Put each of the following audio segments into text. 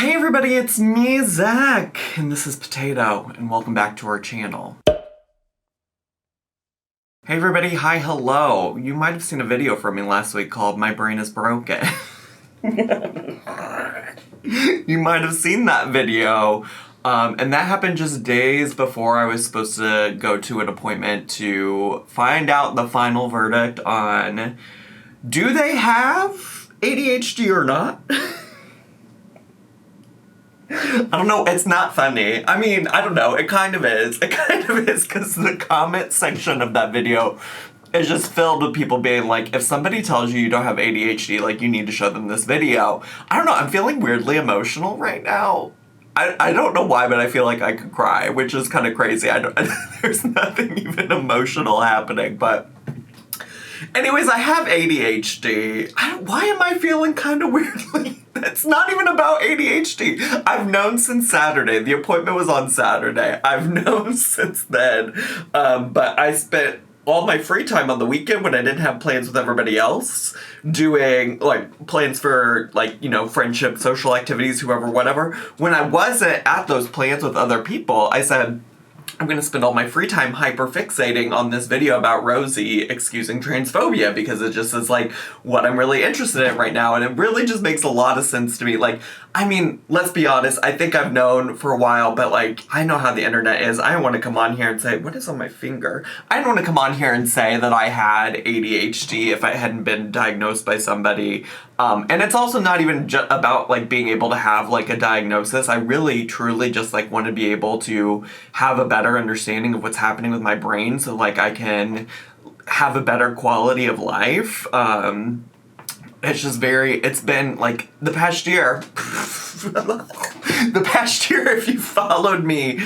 Hey everybody, it's me, Zach, and this is Potato, and welcome back to our channel. Hey everybody, hi, hello. You might have seen a video from me last week called My Brain is Broken. You might have seen that video. And that happened just days before I was supposed to go to an appointment to find out the final verdict on do they have ADHD or not? I don't know, it's not funny. I mean, I don't know, it kind of is. It kind of is because the comment section of that video is just filled with people being like, if somebody tells you you don't have ADHD, like, you need to show them this video. I don't know, I'm feeling weirdly emotional right now. I don't know why, but I feel like I could cry, which is kind of crazy. There's nothing even emotional happening, but anyways, I have ADHD. Why am I feeling kind of weirdly? It's not even about ADHD. I've known since Saturday. The appointment was on Saturday. I've known since then. But I spent all my free time on the weekend when I didn't have plans with everybody else, doing, like, plans for, like, you know, friendship, social activities, whoever, whatever. When I wasn't at those plans with other people, I said, I'm gonna spend all my free time hyperfixating on this video about Rosie excusing transphobia because it just is like what I'm really interested in right now, and it really just makes a lot of sense to me. Like, I mean, let's be honest, I think I've known for a while, but like, I know how the internet is. I don't want to come on here and say, what is on my finger? I don't want to come on here and say that I had ADHD if I hadn't been diagnosed by somebody. And it's also not even about like being able to have like a diagnosis. I really truly just like want to be able to have a better understanding of what's happening with my brain so like I can have a better quality of life. It's been like the past year, if you followed me,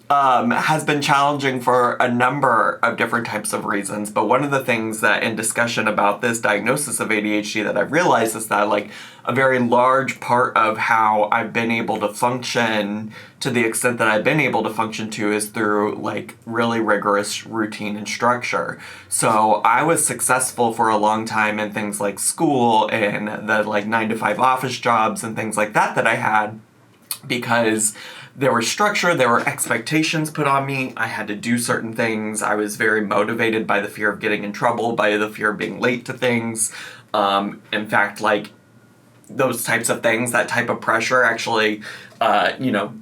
has been challenging for a number of different types of reasons. But one of the things that in discussion about this diagnosis of ADHD that I've realized is that like a very large part of how I've been able to function to the extent that I've been able to function to is through like really rigorous routine and structure. So I was successful for a long time in things like school and the like 9-to-5 office jobs and things like that I had because there was structure, there were expectations put on me, I had to do certain things, I was very motivated by the fear of getting in trouble, by the fear of being late to things. In fact, like, those types of things, that type of pressure actually,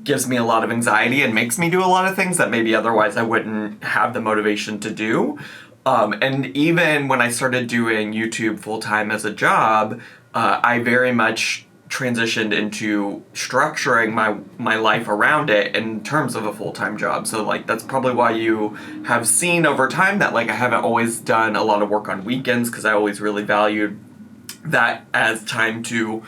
gives me a lot of anxiety and makes me do a lot of things that maybe otherwise I wouldn't have the motivation to do. And even when I started doing YouTube full-time as a job, I very much transitioned into structuring my life around it in terms of a full-time job. So like that's probably why you have seen over time that like I haven't always done a lot of work on weekends because I always really valued that as time to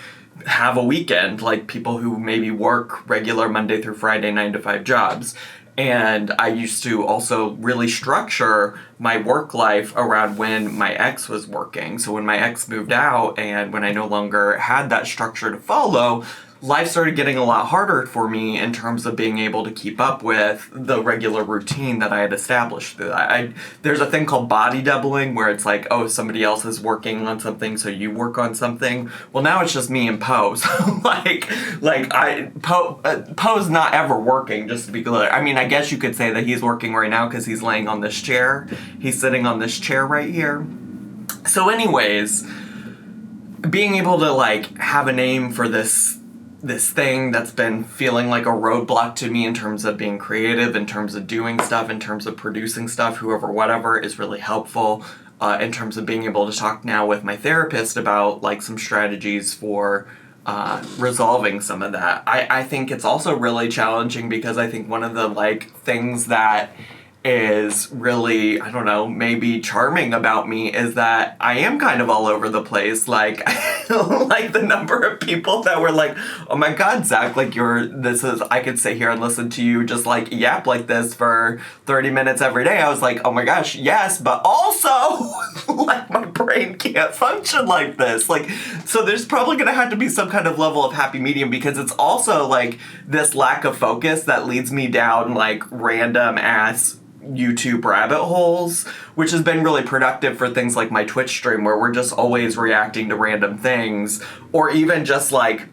have a weekend, like people who maybe work regular Monday through Friday 9-to-5 jobs. And I used to also really structure my work life around when my ex was working. So when my ex moved out and when I no longer had that structure to follow, life started getting a lot harder for me in terms of being able to keep up with the regular routine that I had established. There's a thing called body doubling where it's like, oh, somebody else is working on something, so you work on something. Well, now it's just me and Poe. So Poe's not ever working, just to be clear. I mean, I guess you could say that he's working right now because he's laying on this chair. He's sitting on this chair right here. So anyways, being able to like have a name for this thing that's been feeling like a roadblock to me in terms of being creative, in terms of doing stuff, in terms of producing stuff, whoever, whatever, is really helpful. In terms of being able to talk now with my therapist about like some strategies for resolving some of that. I think it's also really challenging because I think one of the like things that is really, I don't know, maybe charming about me is that I am kind of all over the place. Like, like the number of people that were like, oh my God, Zach, like I could sit here and listen to you just like yap like this for 30 minutes every day. I was like, oh my gosh, yes, but also like my brain can't function like this. Like, so there's probably gonna have to be some kind of level of happy medium because it's also like this lack of focus that leads me down like random ass YouTube rabbit holes, which has been really productive for things like my Twitch stream where we're just always reacting to random things, or even just like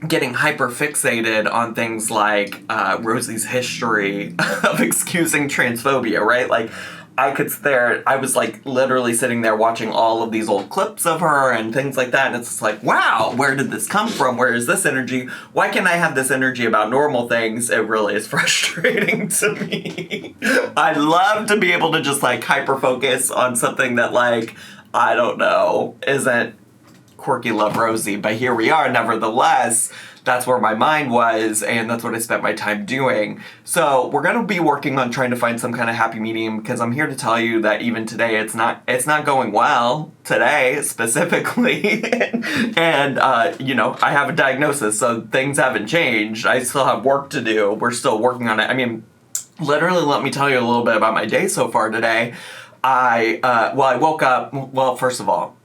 getting hyper fixated on things like Rosie's history of excusing transphobia, right? Like, I was like literally sitting there watching all of these old clips of her and things like that, and it's just like, wow, where did this come from? Where is this energy? Why can't I have this energy about normal things? It really is frustrating to me. I'd love to be able to just like hyper focus on something that, like, I don't know, isn't quirky love Rosie, but here we are nevertheless. That's where my mind was, and that's what I spent my time doing. So we're gonna be working on trying to find some kind of happy medium, because I'm here to tell you that even today it's not going well today specifically. And I have a diagnosis, so things haven't changed. I still have work to do. We're still working on it. I mean, literally, let me tell you a little bit about my day so far today. I woke up, well, first of all,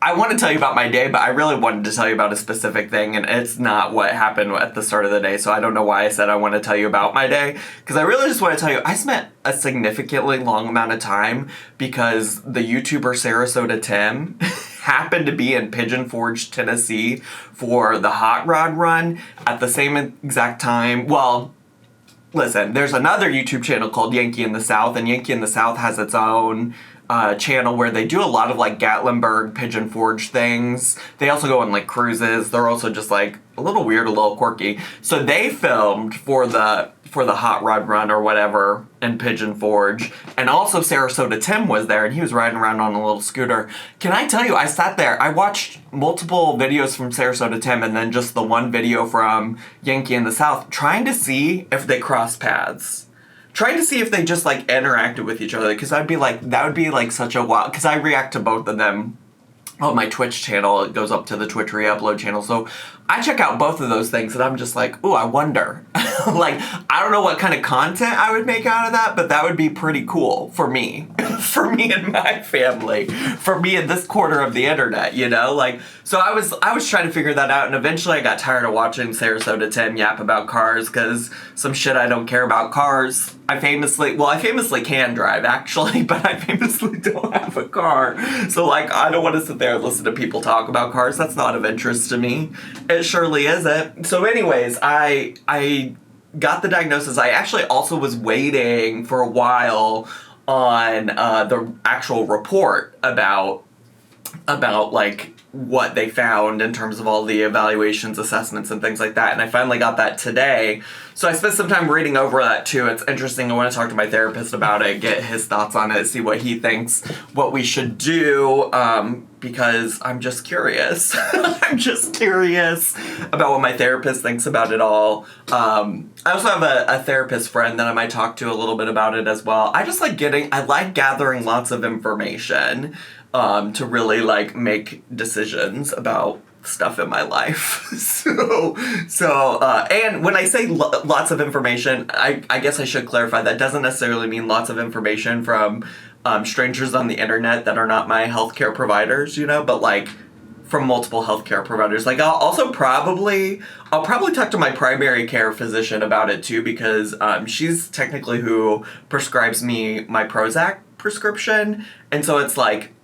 I want to tell you about my day, but I really wanted to tell you about a specific thing, and it's not what happened at the start of the day, so I don't know why I said I want to tell you about my day, because I really just want to tell you, I spent a significantly long amount of time because the YouTuber Sarasota Tim happened to be in Pigeon Forge, Tennessee for the Hot Rod Run at the same exact time. Well, listen, there's another YouTube channel called Yankee in the South, and Yankee in the South has its own channel where they do a lot of like Gatlinburg, Pigeon Forge things. They also go on like cruises. They're also just like a little weird, a little quirky. So they filmed for the Hot Rod Run or whatever in Pigeon Forge, and also Sarasota Tim was there, and he was riding around on a little scooter. Can I tell you, I sat there, I watched multiple videos from Sarasota Tim and then just the one video from Yankee in the South, trying to see if they crossed paths. Trying to see if they just, like, interacted with each other, because that would be, like, such a wild, because I react to both of them on my Twitch channel. It goes up to the Twitch re-upload channel, so I check out both of those things, and I'm just like, ooh, I wonder. Like, I don't know what kind of content I would make out of that, but that would be pretty cool for me. For me and my family. For me in this corner of the internet, you know? Like, so I was trying to figure that out, and eventually I got tired of watching Sarasota Tim yap about cars, because some shit I don't care about cars. I famously can drive, actually, but I famously don't have a car. So, like, I don't want to sit there and listen to people talk about cars. That's not of interest to me. It surely isn't. So anyways, I got the diagnosis. I actually also was waiting for a while on the actual report about like what they found in terms of all the evaluations, assessments, and things like that. And I finally got that today. So I spent some time reading over that too. It's interesting. I want to talk to my therapist about it, get his thoughts on it, see what he thinks, what we should do, because I'm just curious. I'm just curious about what my therapist thinks about it all. I also have a therapist friend that I might talk to a little bit about it as well. I like gathering lots of information to really, like, make decisions about stuff in my life. So, and when I say lots of information, I guess I should clarify that doesn't necessarily mean lots of information from strangers on the internet that are not my healthcare providers, you know, but, like, from multiple healthcare providers. Like, I'll probably talk to my primary care physician about it too, because she's technically who prescribes me my Prozac prescription, and so it's like,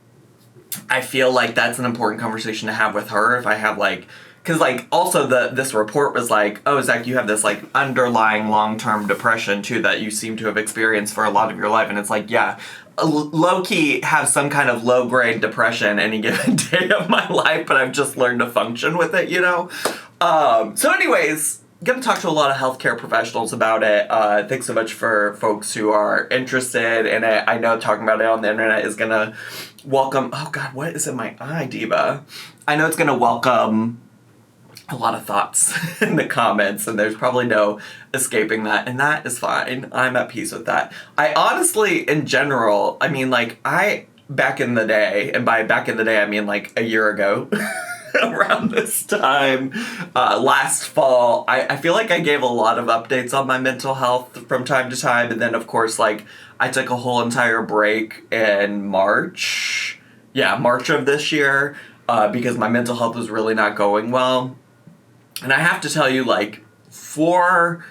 I feel like that's an important conversation to have with her if I have, like, because, like, also this report was like, oh, Zach, you have this, like, underlying long-term depression too that you seem to have experienced for a lot of your life, and it's like, yeah, low-key have some kind of low-grade depression any given day of my life, but I've just learned to function with it, you know? So anyways, gonna talk to a lot of healthcare professionals about it. Thanks so much for folks who are interested in it. I know talking about it on the internet is gonna welcome, oh god, what is in my eye, Diva? I know it's gonna welcome a lot of thoughts in the comments, and there's probably no escaping that, and that is fine. I'm at peace with that. I honestly, in general, I mean, like, back in the day, and by back in the day I mean like a year ago, around this time, last fall, I feel like I gave a lot of updates on my mental health from time to time, and then of course, like, I took a whole entire break in March of this year, because my mental health was really not going well. And I have to tell you, like, for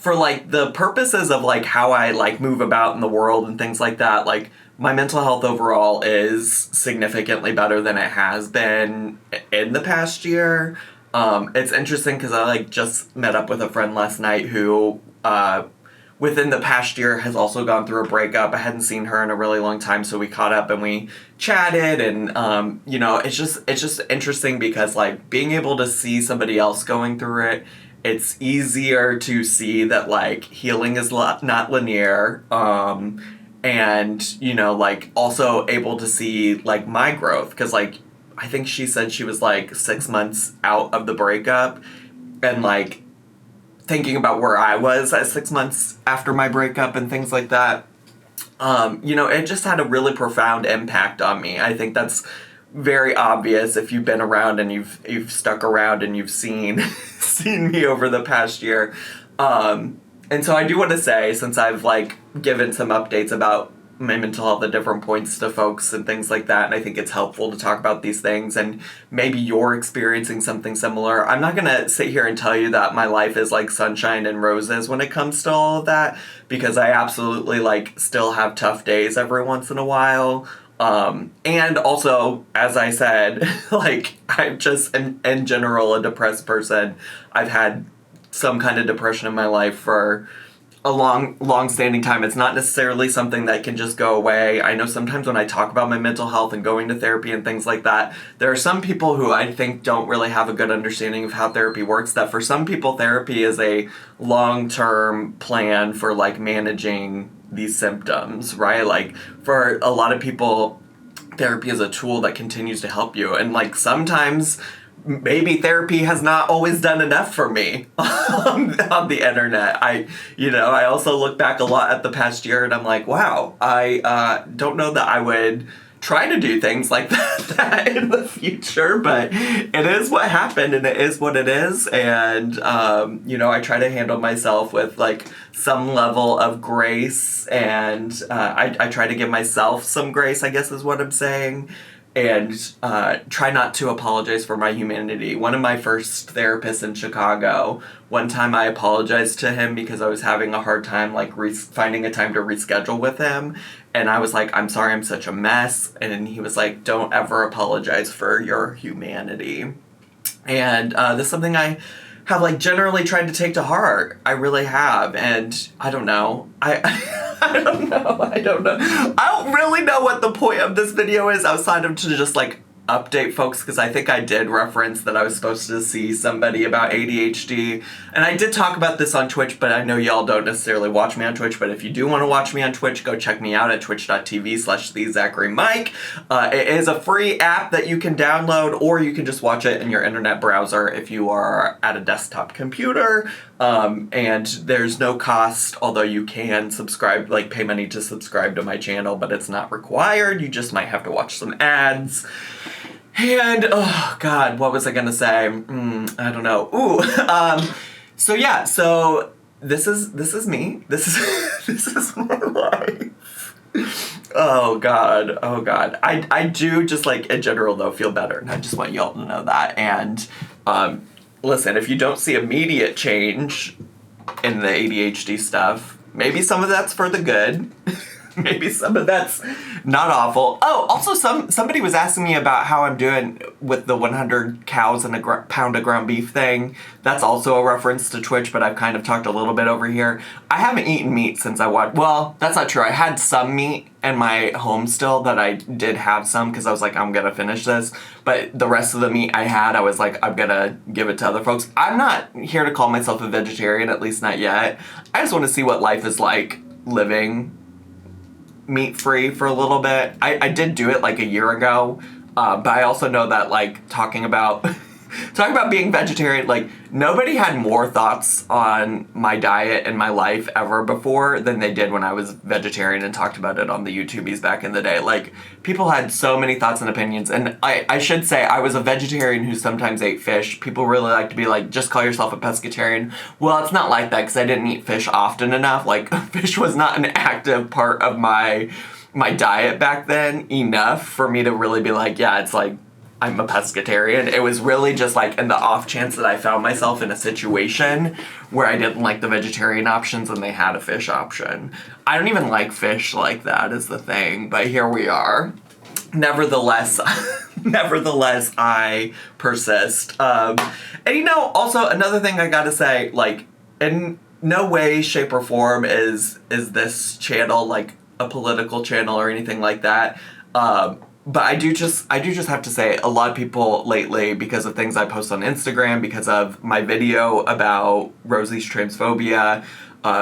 like the purposes of like how I like move about in the world and things like that, like, my mental health overall is significantly better than it has been in the past year. It's interesting because I like just met up with a friend last night who within the past year has also gone through a breakup. I hadn't seen her in a really long time, so we caught up and we chatted, and you know, it's just interesting because like being able to see somebody else going through it, it's easier to see that like healing is not linear, and you know, like also able to see like my growth, because like I think she said she was like 6 months out of the breakup, and like thinking about where I was at 6 months after my breakup and things like that, you know, it just had a really profound impact on me. I think that's very obvious if you've been around and you've stuck around and you've seen seen me over the past year. And so I do want to say, since I've like given some updates about my mental health at different points to folks and things like that, and I think it's helpful to talk about these things, and maybe you're experiencing something similar. I'm not gonna sit here and tell you that my life is like sunshine and roses when it comes to all of that, because I absolutely like still have tough days every once in a while. And also, as I said, like I'm just in general a depressed person. I've had some kind of depression in my life for a long-standing time. It's not necessarily something that can just go away. I know sometimes when I talk about my mental health and going to therapy and things like that, there are some people who I think don't really have a good understanding of how therapy works, that for some people therapy is a long-term plan for like managing these symptoms, right? Like for a lot of people, therapy is a tool that continues to help you, and like sometimes maybe therapy has not always done enough for me on the internet. I also look back a lot at the past year and I'm like, wow, I don't know that I would try to do things like that in the future, but it is what happened and it is what it is. And, you know, I try to handle myself with like some level of grace, and I try to give myself some grace, I guess is what I'm saying. And try not to apologize for my humanity. One of my first therapists in Chicago, one time I apologized to him because I was having a hard time like finding a time to reschedule with him. And I was like, I'm sorry, I'm such a mess. And he was like, don't ever apologize for your humanity. And this is something I have like generally tried to take to heart. I really have. And I don't know. I don't know. I don't really know what the point of this video is outside of to just like update folks, because I think I did reference that I was supposed to see somebody about ADHD, and I did talk about this on Twitch, but I know y'all don't necessarily watch me on Twitch. But if you do want to watch me on Twitch, go check me out at twitch.tv/thezacharymike. It is a free app that you can download, or you can just watch it in your internet browser if you are at a desktop computer. And there's no cost, although you can subscribe, like pay money to subscribe to my channel, but it's not required. You just might have to watch some ads. And, oh god, what was I gonna say? I don't know. So yeah, so this is me. This is my life. Oh god. I do just like in general though feel better, and I just want y'all to know that. And, listen, if you don't see immediate change in the ADHD stuff, maybe some of that's for the good. Maybe some of that's not awful. Oh, also somebody was asking me about how I'm doing with the 100 cows and a pound of ground beef thing. That's also a reference to Twitch, but I've kind of talked a little bit over here. I haven't eaten meat since I watched... Well, that's not true. I had some meat in my home still that I did have some because I was like, I'm going to finish this. But the rest of the meat I had, I was like, I'm going to give it to other folks. I'm not here to call myself a vegetarian, at least not yet. I just want to see what life is like living meat-free for a little bit. I did do it like a year ago, but I also know that like talking about being vegetarian, like nobody had more thoughts on my diet and my life ever before than they did when I was vegetarian and talked about it on the YouTubies back in the day. Like people had so many thoughts and opinions, and I should say I was a vegetarian who sometimes ate fish. People really like to be like, just call yourself a pescatarian. Well, it's not like that because I didn't eat fish often enough. Like fish was not an active part of my diet back then enough for me to really be like, yeah, it's like I'm a pescatarian. It was really just like in the off chance that I found myself in a situation where I didn't like the vegetarian options and they had a fish option. I don't even like fish like that is the thing, but here we are. nevertheless, nevertheless, I persist. And also another thing I gotta say, like, in no way, shape, or form is this channel like a political channel or anything like that. But I do just have to say, a lot of people lately, because of things I post on Instagram, because of my video about Rosie's transphobia,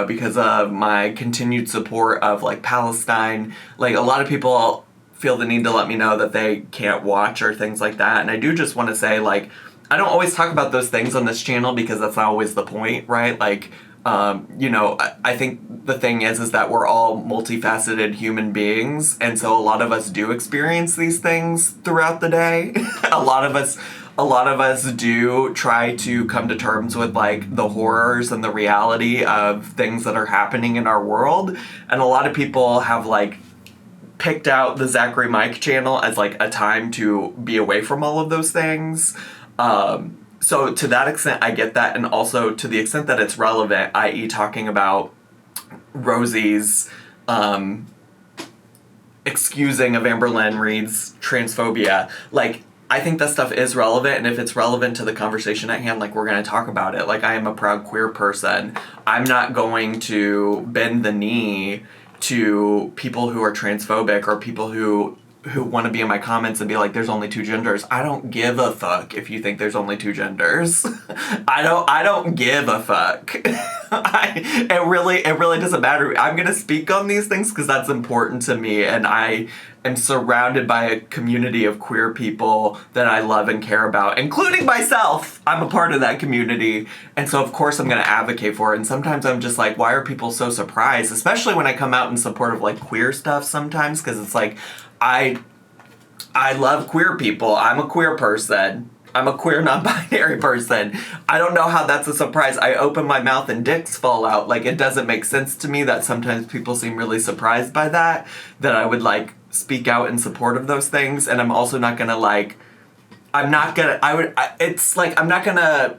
because of my continued support of like Palestine, like a lot of people feel the need to let me know that they can't watch or things like that. And I do just want to say, like, I don't always talk about those things on this channel because that's not always the point, right? Like, I think the thing is that we're all multifaceted human beings, and so a lot of us do experience these things throughout the day. a lot of us do try to come to terms with like the horrors and the reality of things that are happening in our world, and a lot of people have like picked out the Zachary Mike channel as like a time to be away from all of those things. So to that extent, I get that, and also to the extent that it's relevant, i.e. talking about Rosie's excusing of Amber Lynn Reed's transphobia, like, I think that stuff is relevant, and if it's relevant to the conversation at hand, like, we're going to talk about it. Like, I am a proud queer person. I'm not going to bend the knee to people who are transphobic or people who want to be in my comments and be like, there's only two genders. I don't give a fuck if you think there's only two genders. I don't give a fuck. It really doesn't matter. I'm going to speak on these things because that's important to me, and I am surrounded by a community of queer people that I love and care about, including myself. I'm a part of that community, and so of course I'm going to advocate for it. And sometimes I'm just like, why are people so surprised? Especially when I come out in support of like queer stuff sometimes, because it's like, I love queer people. I'm a queer person. I'm a queer non-binary person. I don't know how that's a surprise. I open my mouth and dicks fall out. Like, it doesn't make sense to me that sometimes people seem really surprised by that I would like speak out in support of those things. And I'm also not gonna like, I'm not gonna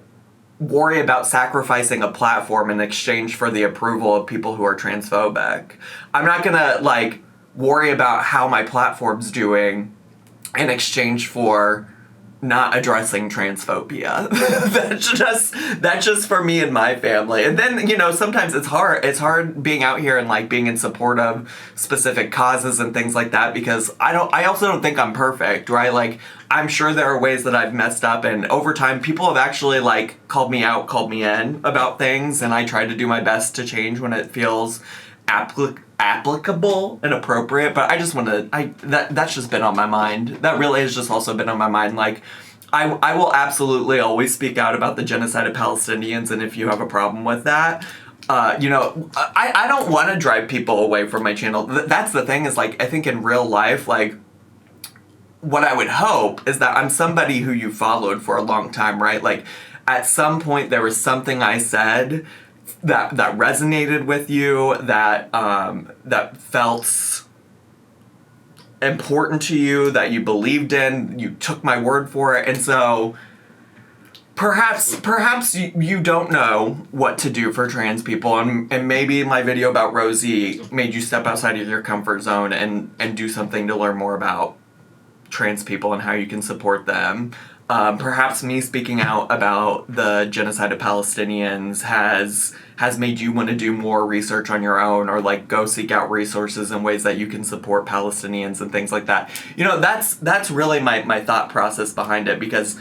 worry about sacrificing a platform in exchange for the approval of people who are transphobic. I'm not gonna like worry about how my platform's doing in exchange for not addressing transphobia. that's just for me and my family. And then, sometimes it's hard being out here and like being in support of specific causes and things like that, because I also don't think I'm perfect, right? Like, I'm sure there are ways that I've messed up, and over time people have actually like called me out, called me in about things, and I try to do my best to change when it feels applicable and appropriate. But I just want to, that's just been on my mind. That really has just also been on my mind. Like, I will absolutely always speak out about the genocide of Palestinians, and if you have a problem with that, I don't want to drive people away from my channel. That's the thing, is like, I think in real life, like, what I would hope is that I'm somebody who you followed for a long time, right? Like, at some point there was something I said that resonated with you, that felt important to you, that you believed in, you took my word for it. And so perhaps you don't know what to do for trans people, and maybe my video about Rosie made you step outside of your comfort zone and do something to learn more about trans people and how you can support them. Perhaps me speaking out about the genocide of Palestinians has made you want to do more research on your own, or like go seek out resources and ways that you can support Palestinians and things like that. That's really my thought process behind it, because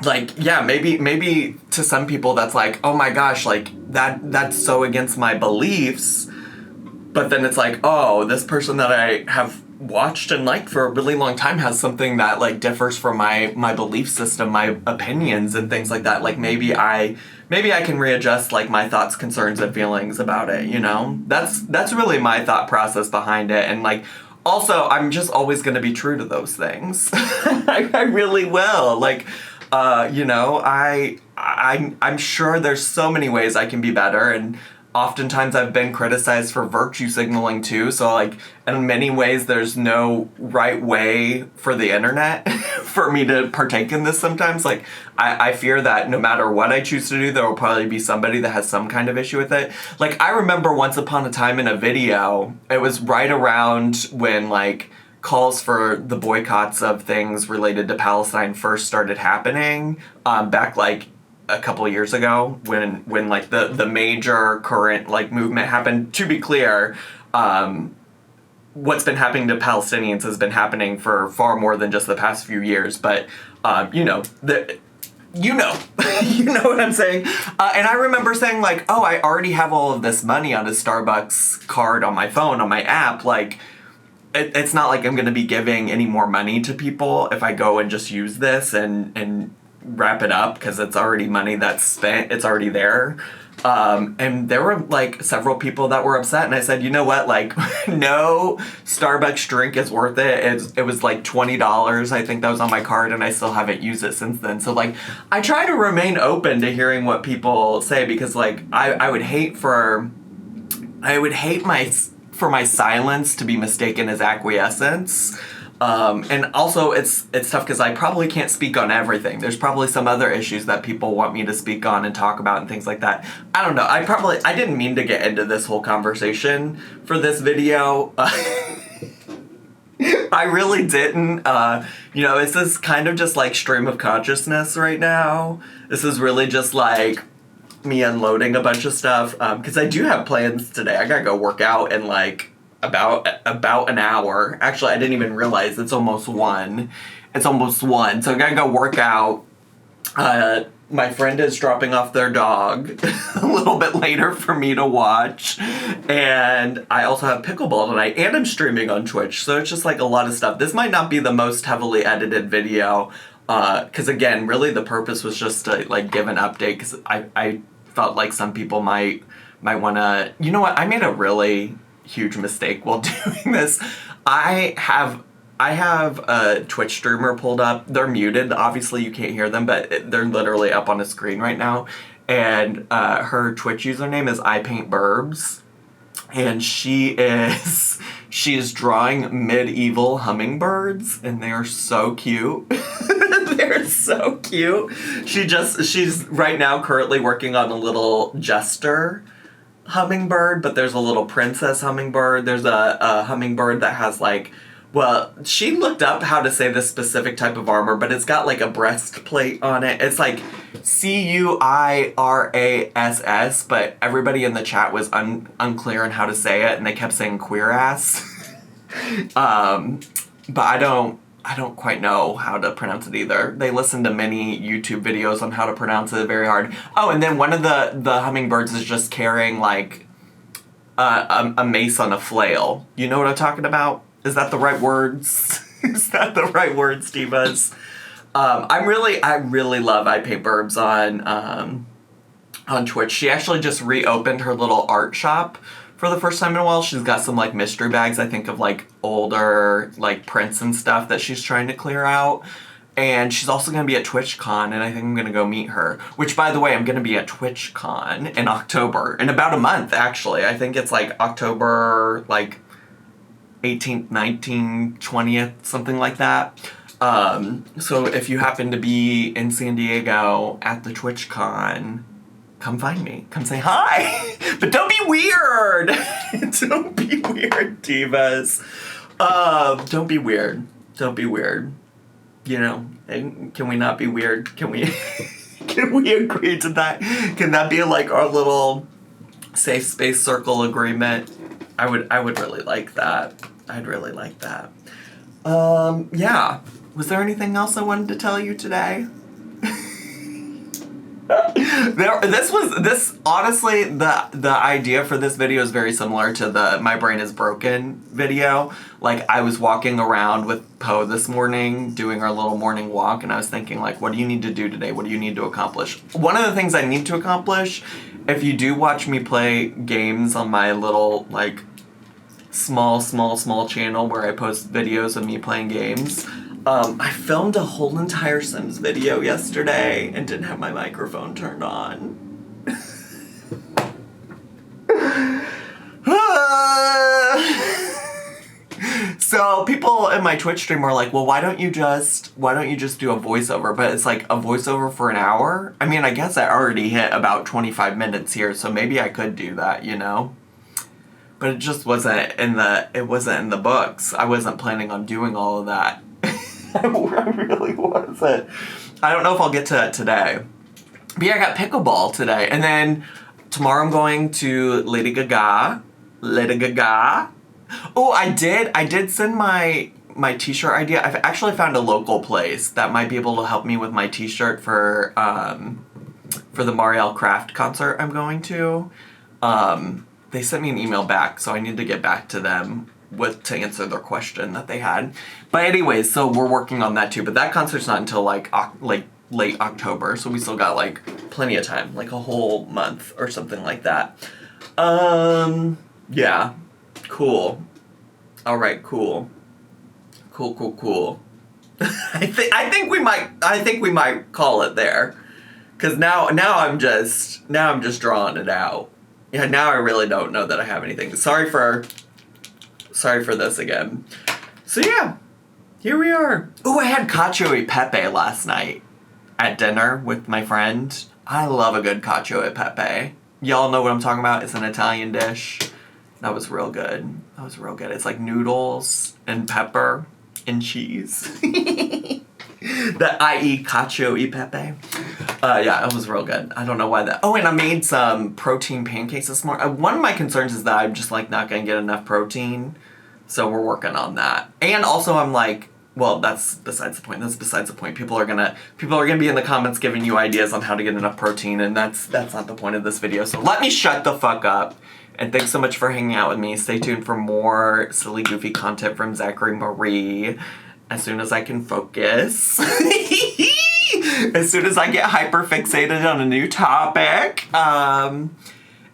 like, yeah, maybe to some people that's like, oh my gosh, like that's so against my beliefs. But then it's like, oh, this person that I have watched and liked for a really long time has something that like differs from my belief system, my opinions and things like that. Like, maybe I can readjust like my thoughts, concerns, and feelings about it, That's really my thought process behind it. And like, also, I'm just always going to be true to those things. I really will. Like, I'm sure there's so many ways I can be better, and oftentimes I've been criticized for virtue signaling too, so like, in many ways there's no right way for the internet for me to partake in this sometimes. Like, I fear that no matter what I choose to do, there will probably be somebody that has some kind of issue with it. Like, I remember once upon a time in a video, it was right around when like calls for the boycotts of things related to Palestine first started happening, back like a couple of years ago when like the major current like movement happened. To be clear, what's been happening to Palestinians has been happening for far more than just the past few years, but you know you know what I'm saying. And I remember saying like, oh, I already have all of this money on a Starbucks card on my phone, on my app, like it's not like I'm going to be giving any more money to people if I go and just use this and wrap it up, because it's already money that's spent, it's already there. And there were like several people that were upset, and I said, you know what, like no Starbucks drink is worth it. It was like $20, I think that was on my card, and I still haven't used it since then. So like I try to remain open to hearing what people say, because like I would hate for my silence to be mistaken as acquiescence. And also it's tough because I probably can't speak on everything. There's probably some other issues that people want me to speak on and talk about and things like that. I don't know. I didn't mean to get into this whole conversation for this video. I really didn't. You know, this is kind of just like stream of consciousness right now. This is really just like me unloading a bunch of stuff. Because I do have plans today. I gotta go work out in like about an hour. Actually, I didn't even realize it's almost 1. So I gotta go work out. My friend is dropping off their dog a little bit later for me to watch. And I also have pickleball tonight, and I'm streaming on Twitch. So it's just like a lot of stuff. This might not be the most heavily edited video, because again, really the purpose was just to like give an update, because I felt like some people might want to, you know what, I made a really huge mistake while doing this. I have a Twitch streamer pulled up. They're muted. Obviously, you can't hear them, but they're literally up on a screen right now. And her Twitch username is ipaintburbs. And she is drawing medieval hummingbirds, and they're so cute. They're so cute. She's right now currently working on a little jester hummingbird, but there's a little princess hummingbird. There's a hummingbird that has like, well, she looked up how to say this specific type of armor, but it's got like a breastplate on it. It's like CUIRASS, but everybody in the chat was unclear on how to say it, and they kept saying queer ass. But I don't quite know how to pronounce it either. They listen to many YouTube videos on how to pronounce it very hard. Oh, and then one of the hummingbirds is just carrying like a mace on a flail. You know what I'm talking about? Is that the right words? Is that the right words, divas? I really love iPaintBurbs on Twitch. She actually just reopened her little art shop for the first time in a while. She's got some like mystery bags, I think, of like older like prints and stuff that she's trying to clear out. And she's also going to be at TwitchCon, and I think I'm going to go meet her. Which, by the way, I'm going to be at TwitchCon in October. In about a month, actually. I think it's like October like 18th, 19th, 20th, something like that. So if you happen to be in San Diego at the TwitchCon, come find me. Come say hi. But don't be weird. Don't be weird, divas. Don't be weird. Don't be weird. You know, can we not be weird? Can we agree to that? Can that be like our little safe space circle agreement? I would really like that. I'd really like that. Yeah. Was there anything else I wanted to tell you today? Honestly, the idea for this video is very similar to the My Brain is Broken video. Like, I was walking around with Poe this morning, doing our little morning walk, and I was thinking, like, what do you need to do today? What do you need to accomplish? One of the things I need to accomplish, if you do watch me play games on my little, like, small channel where I post videos of me playing games, I filmed a whole entire Sims video yesterday and didn't have my microphone turned on. So people in my Twitch stream were like, well, why don't you just do a voiceover? But it's like a voiceover for an hour? I mean, I guess I already hit about 25 minutes here, so maybe I could do that, you know? but it just wasn't in the books. I wasn't planning on doing all of that. I really wasn't. I don't know if I'll get to it today. But yeah, I got pickleball today. And then tomorrow I'm going to Lady Gaga. Oh, I did send my t-shirt idea. I've actually found a local place that might be able to help me with my t-shirt for the Marielle Craft concert I'm going to. They sent me an email back, so I need to get back to them to answer their question that they had. But anyways, so we're working on that too. But that concert's not until like late October, so we still got like plenty of time, like a whole month or something like that. Yeah, cool. All right, cool. I think we might call it there, because now I'm just drawing it out. Yeah, now I really don't know that I have anything. Sorry for this again. So yeah, here we are. Oh, I had cacio e pepe last night at dinner with my friend. I love a good cacio e pepe. Y'all know what I'm talking about. It's an Italian dish. That was real good. It's like noodles and pepper and cheese. I.e. cacio e pepe. Yeah, it was real good. I don't know why that... Oh, and I made some protein pancakes this morning. One of my concerns is that I'm just, like, not going to get enough protein. So we're working on that. And also I'm like... Well, that's besides the point. People are gonna be in the comments giving you ideas on how to get enough protein, and that's not the point of this video. So let me shut the fuck up. And thanks so much for hanging out with me. Stay tuned for more silly, goofy content from Zachary Marie as soon as I can focus. As soon as I get hyper fixated on a new topic.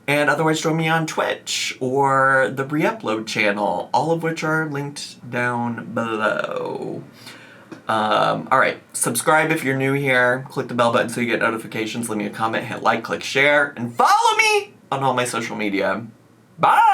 And otherwise join me on Twitch or the Reupload channel, all of which are linked down below. Alright, subscribe if you're new here, click the bell button so you get notifications, leave me a comment, hit like, click share, and follow me on all my social media. Bye!